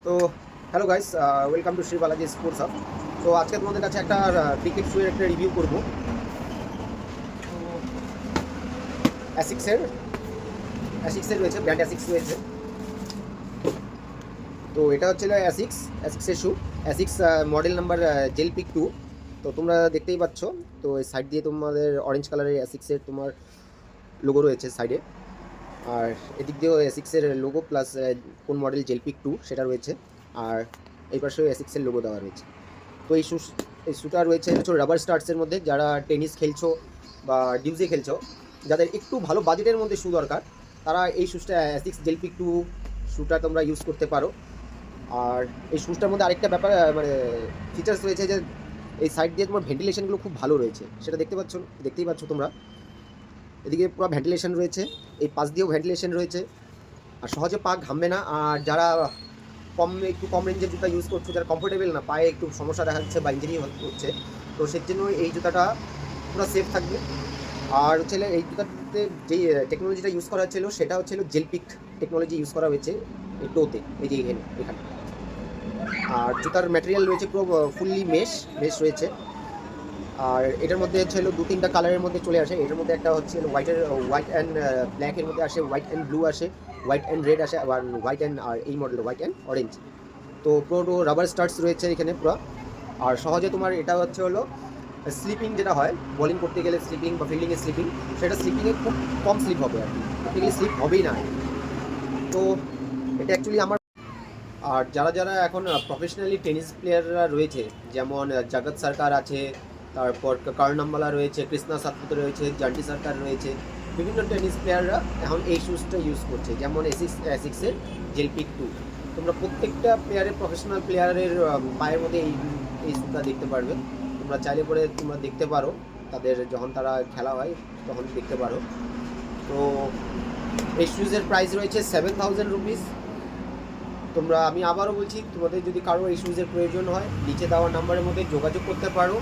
তো hello guys, welcome to Shri Balaji sports hub. তো আজকে তোমাদের কাছে একটা ক্রিকেট শুয়ের একটা রিভিউ করব। তো অ্যাসিক্সের অ্যাসিক্সের রয়েছে, ব্র্যান্ড অ্যাসিক্স রয়েছে। তো এটা হচ্ছে অ্যাসিক্সের শু, অ্যাসিক্স মডেল নাম্বার জেলপিক 2। তো তোমরা দেখতেই পাচ্ছ, তো এই সাইড দিয়ে তোমাদের অরেঞ্জ কালারের অ্যাসিক্সের তোমার লোগো রয়েছে সাইডে, আর এদিক দিয়েও অ্যাসিক্সের লোগো প্লাস কোন মডেল জেলপিক 2 সেটা রয়েছে, আর এই পাশেও অ্যাসিক্সের লোগো দেওয়া রয়েছে। তো এই শ্যুটা রয়েছে হচ্ছে রাবার স্টার্টসের মধ্যে। যারা টেনিস খেলছো বা ডিউজে খেলছো, যাদের একটু ভালো বাজেটের মধ্যে শ্যু দরকার, তারা এই শ্যুটা অ্যাসিক্স জেলপিক 2 শ্যুটা তোমরা ইউজ করতে পারো। আর এই শ্যুজটার মধ্যে আরেকটা ব্যাপার মানে ফিচার্স রয়েছে যে এই সাইড দিয়ে তোমার ভেন্টিলেশনগুলো খুব ভালো রয়েছে, সেটা দেখতেই পাচ্ছ তোমরা। এদিকে পুরো ভেন্টিলেশন রয়েছে, এই পাশ দিয়েও ভেন্টিলেশন রয়েছে, আর সহজে পা ঘামবে না। আর যারা একটু কম রেঞ্জের জুতা ইউজ করছো, যারা কমফোর্টেবল না, পায়ে একটু সমস্যা দেখা যাচ্ছে বা ইঞ্জুরি হচ্ছে, তো সেই জন্য এই জুতাটা পুরো সেফ থাকবে। আর হচ্ছে এই জুতাতে যেই টেকনোলজিটা ইউজ করা হচ্ছিলো সেটা হচ্ছিলো জেলপিক টেকনোলজি ইউজ করা হয়েছে এই টোতে, এই যে এখানে। আর জুতার ম্যাটেরিয়াল রয়েছে পুরো ফুললি মেশ রয়েছে। আর এটার মধ্যে হচ্ছে 2-3টা কালারের মধ্যে চলে আসে। এটার মধ্যে একটা হচ্ছে হোয়াইট অ্যান্ড ব্ল্যাকের মধ্যে আসে, হোয়াইট অ্যান্ড ব্লু আসে, হোয়াইট অ্যান্ড রেড আসে, আবার হোয়াইট অ্যান্ড আর এই মডেল হোয়াইট অ্যান্ড অরেঞ্জ। তো পুরো রাবার স্টার্টস রয়েছে এখানে পুরো। আর সহজে তোমার এটা হচ্ছে স্লিপিং যেটা হয়, বোলিং করতে গেলে স্লিপিং বা ফিল্ডিংয়ে স্লিপিং, সেটা স্লিপিংয়ে খুব কম স্লিপ হবে আর কি, করতে গেলে স্লিপ হবেই না। তো এটা অ্যাকচুয়ালি আমার। আর যারা এখন প্রফেশনালি টেনিস প্লেয়াররা রয়েছে, যেমন জগৎ সরকার আছে, তারপর কার্ণ আম্বালা রয়েছে, কৃষ্ণা সাতপুত রয়েছে, জান্টি সরকার রয়েছে, বিভিন্ন টেনিস প্লেয়াররা এখন এই শ্যুজটা ইউজ করছে, যেমন অ্যাসিক্সের জেলপিক 2। তোমরা প্রত্যেকটা প্রফেশনাল প্লেয়ারের পায়ের মধ্যে এই শ্যুটা দেখতে পারবে। তোমরা চাইলে পরে তোমরা দেখতে পারো, তাদের যখন তারা খেলা হয় তখন দেখতে পারো। তো এই শ্যুজের প্রাইস রয়েছে 7,000 রুপিস। আমি আবারও বলছি, তোমাদের যদি কারো এই শ্যুজের প্রয়োজন হয়, নিচে দেওয়া নাম্বারের মধ্যে যোগাযোগ করতে পারো।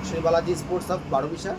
Shri Balaji sports hub, Barobisha.